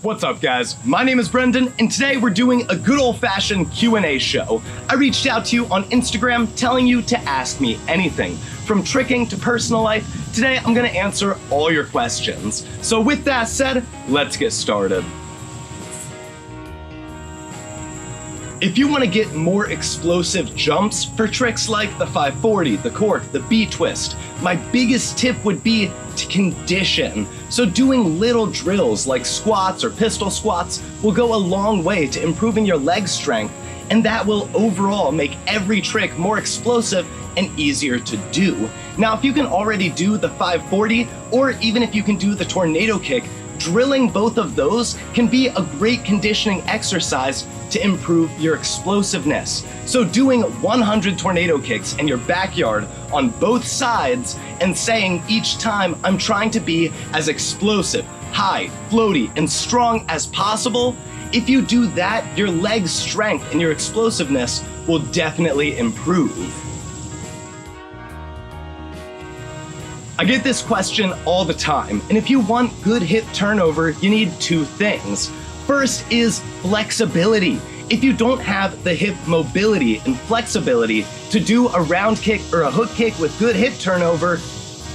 What's up, guys? My name is Brendan, and today we're doing a good old-fashioned Q&A show. I reached out to you on Instagram telling you to ask me anything, from tricking to personal life. Today, I'm gonna answer all your questions. So with that said, let's get started. If you want to get more explosive jumps for tricks like the 540, the cork, the B-twist, my biggest tip would be to condition. So doing little drills like squats or pistol squats will go a long way to improving your leg strength, and that will overall make every trick more explosive and easier to do. Now, if you can already do the 540, or even if you can do the tornado kick, drilling both of those can be a great conditioning exercise to improve your explosiveness. So doing 100 tornado kicks in your backyard on both sides and saying each time, I'm trying to be as explosive, high, floaty, and strong as possible, if you do that, your leg strength and your explosiveness will definitely improve. I get this question all the time, and if you want good hip turnover, you need two things. First is flexibility. If you don't have the hip mobility and flexibility to do a round kick or a hook kick with good hip turnover,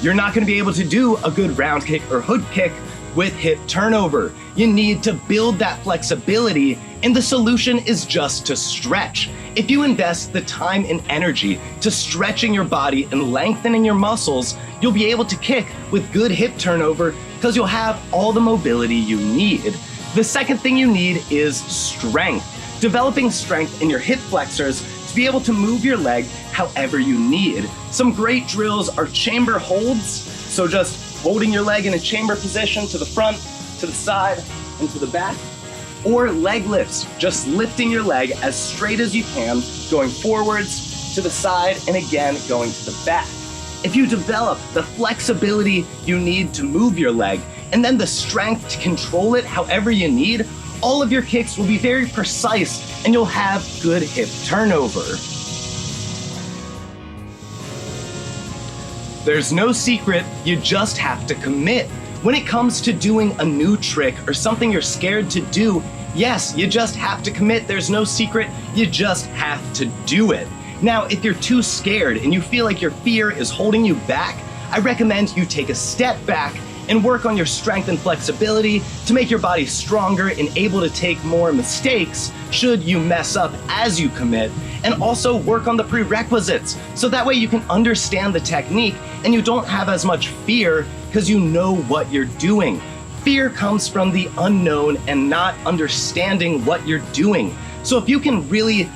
you're not going to be able to do a good round kick or hook kick with hip turnover. You need to build that flexibility, and the solution is just to stretch. If you invest the time and energy to stretching your body and lengthening your muscles, you'll be able to kick with good hip turnover because you'll have all the mobility you need. The second thing you need is strength. Developing strength in your hip flexors to be able to move your leg however you need. Some great drills are chamber holds, so just holding your leg in a chamber position to the front, to the side, and to the back. Or leg lifts, just lifting your leg as straight as you can, going forwards, to the side, and again, going to the back. If you develop the flexibility you need to move your leg, and then the strength to control it however you need, all of your kicks will be very precise and you'll have good hip turnover. There's no secret, you just have to commit. When it comes to doing a new trick or something you're scared to do, yes, you just have to commit. There's no secret, you just have to do it. Now, if you're too scared and you feel like your fear is holding you back, I recommend you take a step back and work on your strength and flexibility to make your body stronger and able to take more mistakes should you mess up as you commit, and also work on the prerequisites so that way you can understand the technique and you don't have as much fear because you know what you're doing. Fear comes from the unknown and not understanding what you're doing. So if you can really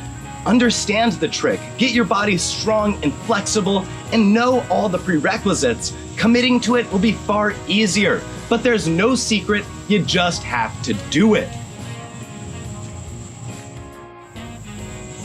understand the trick, get your body strong and flexible, and know all the prerequisites, committing to it will be far easier. But there's no secret, you just have to do it.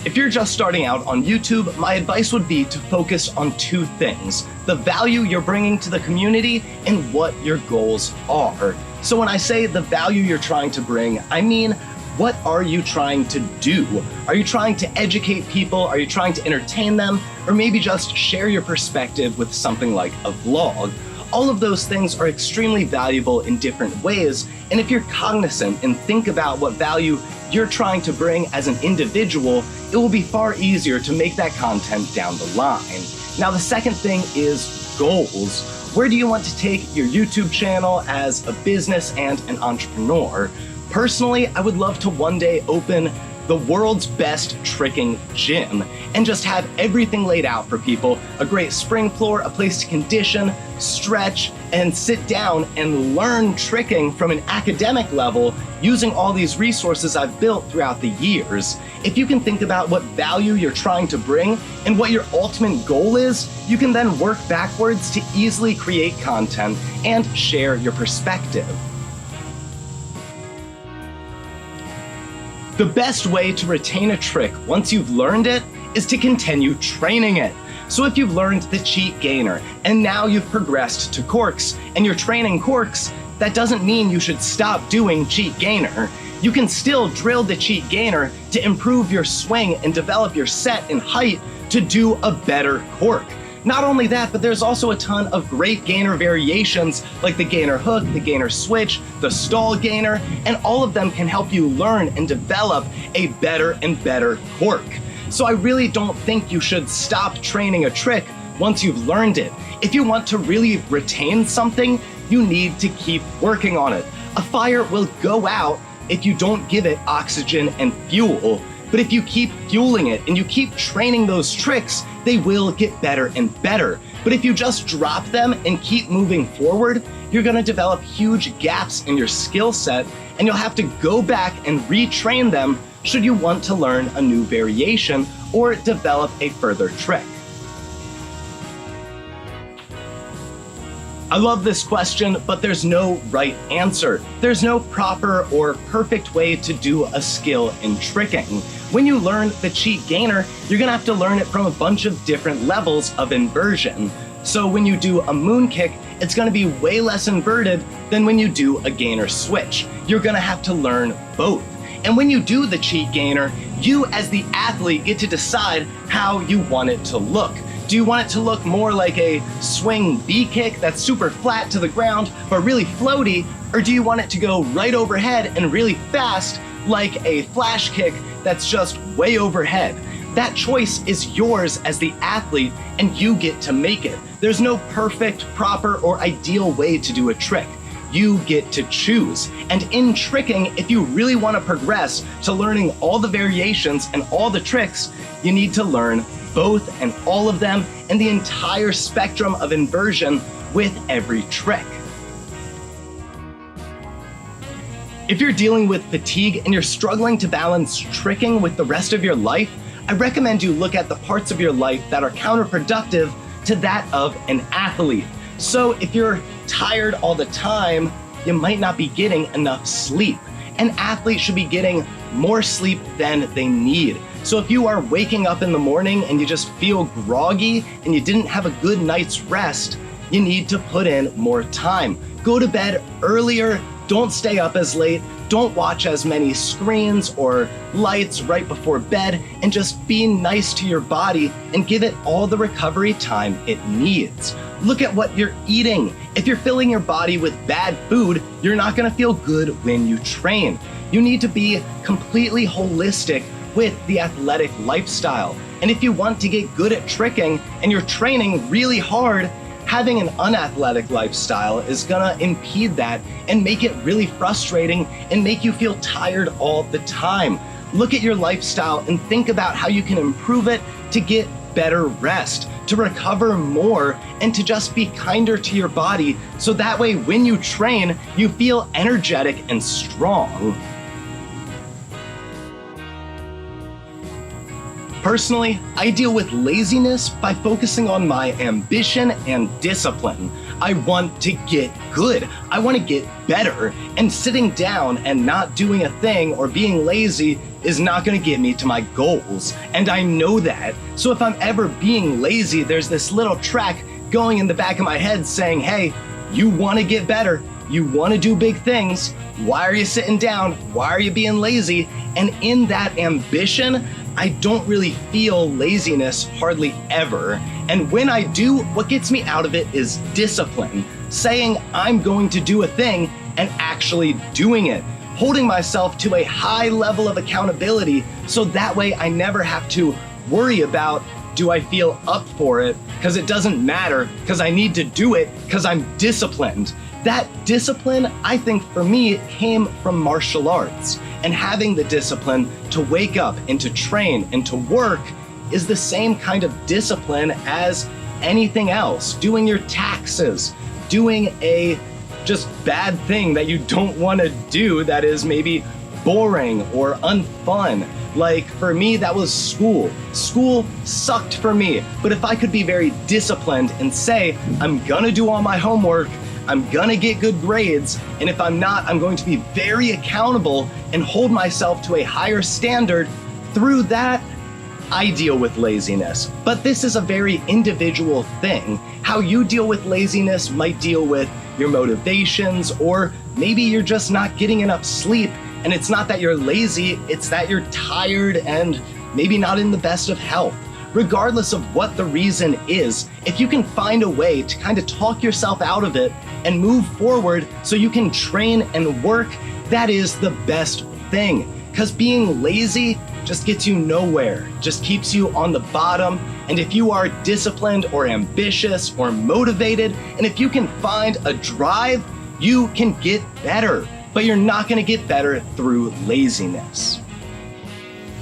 If you're just starting out on YouTube, my advice would be to focus on two things: the value you're bringing to the community and what your goals are. So when I say the value you're trying to bring, I mean, what are you trying to do? Are you trying to educate people? Are you trying to entertain them? Or maybe just share your perspective with something like a vlog? All of those things are extremely valuable in different ways, and if you're cognizant and think about what value you're trying to bring as an individual, it will be far easier to make that content down the line. Now, the second thing is goals. Where do you want to take your YouTube channel as a business and an entrepreneur? Personally, I would love to one day open the world's best tricking gym and just have everything laid out for people. A great spring floor, a place to condition, stretch, and sit down and learn tricking from an academic level using all these resources I've built throughout the years. If you can think about what value you're trying to bring and what your ultimate goal is, you can then work backwards to easily create content and share your perspective. The best way to retain a trick once you've learned it is to continue training it. So if you've learned the cheat gainer and now you've progressed to corks and you're training corks, that doesn't mean you should stop doing cheat gainer. You can still drill the cheat gainer to improve your swing and develop your set and height to do a better cork. Not only that, but there's also a ton of great gainer variations like the gainer hook, the gainer switch, the stall gainer, and all of them can help you learn and develop a better and better cork. So I really don't think you should stop training a trick once you've learned it. If you want to really retain something, you need to keep working on it. A fire will go out if you don't give it oxygen and fuel. But if you keep fueling it and you keep training those tricks, they will get better and better. But if you just drop them and keep moving forward, you're gonna develop huge gaps in your skill set, and you'll have to go back and retrain them should you want to learn a new variation or develop a further trick. I love this question, but there's no right answer. There's no proper or perfect way to do a skill in tricking. When you learn the cheat gainer, you're gonna have to learn it from a bunch of different levels of inversion. So when you do a moon kick, it's gonna be way less inverted than when you do a gainer switch. You're gonna have to learn both. And when you do the cheat gainer, you as the athlete get to decide how you want it to look. Do you want it to look more like a swing B kick that's super flat to the ground but really floaty? Or do you want it to go right overhead and really fast like a flash kick that's just way overhead? That choice is yours as the athlete, and you get to make it. There's no perfect, proper, or ideal way to do a trick. You get to choose. And in tricking, if you really want to progress to learning all the variations and all the tricks, you need to learn both and all of them and the entire spectrum of inversion with every trick. If you're dealing with fatigue and you're struggling to balance tricking with the rest of your life, I recommend you look at the parts of your life that are counterproductive to that of an athlete. So if you're tired all the time, you might not be getting enough sleep. An athlete should be getting more sleep than they need. So if you are waking up in the morning and you just feel groggy and you didn't have a good night's rest, you need to put in more time. Go to bed earlier, don't stay up as late, don't watch as many screens or lights right before bed, and just be nice to your body and give it all the recovery time it needs. Look at what you're eating. If you're filling your body with bad food, you're not gonna feel good when you train. You need to be completely holistic with the athletic lifestyle. And if you want to get good at tricking and you're training really hard, having an unathletic lifestyle is gonna impede that and make it really frustrating and make you feel tired all the time. Look at your lifestyle and think about how you can improve it to get better rest, to recover more, and to just be kinder to your body so that way when you train, you feel energetic and strong. Personally, I deal with laziness by focusing on my ambition and discipline. I want to get good. I want to get better. And sitting down and not doing a thing or being lazy is not going to get me to my goals. And I know that. So if I'm ever being lazy, there's this little track going in the back of my head saying, hey, you want to get better. You want to do big things. Why are you sitting down? Why are you being lazy? And in that ambition, I don't really feel laziness hardly ever. And when I do, what gets me out of it is discipline. Saying I'm going to do a thing and actually doing it. Holding myself to a high level of accountability so that way I never have to worry about, do I feel up for it? Because it doesn't matter, because I need to do it because I'm disciplined. That discipline, I think for me, came from martial arts. And having the discipline to wake up and to train and to work is the same kind of discipline as anything else. Doing your taxes, doing a just bad thing that you don't want to do that is maybe boring or unfun. Like for me, that was school. School sucked for me. But if I could be very disciplined and say, I'm gonna do all my homework, I'm gonna get good grades, and if I'm not, I'm going to be very accountable and hold myself to a higher standard. Through that, I deal with laziness. But this is a very individual thing. How you deal with laziness might deal with your motivations, or maybe you're just not getting enough sleep, and it's not that you're lazy, it's that you're tired and maybe not in the best of health. regardless of what the reason is, if you can find a way to kind of talk yourself out of it and move forward so you can train and work, that is the best thing. Because being lazy just gets you nowhere, just keeps you on the bottom. And if you are disciplined or ambitious or motivated, and if you can find a drive, you can get better. But you're not gonna get better through laziness.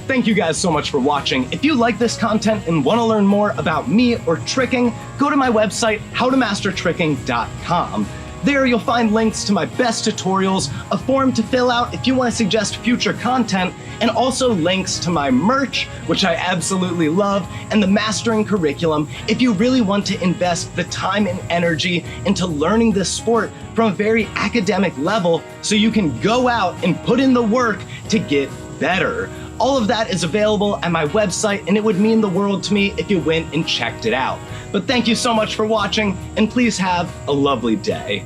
Thank you guys so much for watching. If you like this content and wanna learn more about me or tricking, go to my website, howtomastertricking.com. There you'll find links to my best tutorials, a form to fill out if you want to suggest future content, and also links to my merch, which I absolutely love, and the mastering curriculum if you really want to invest the time and energy into learning this sport from a very academic level so you can go out and put in the work to get better. All of that is available at my website, and it would mean the world to me if you went and checked it out. But thank you so much for watching, and please have a lovely day.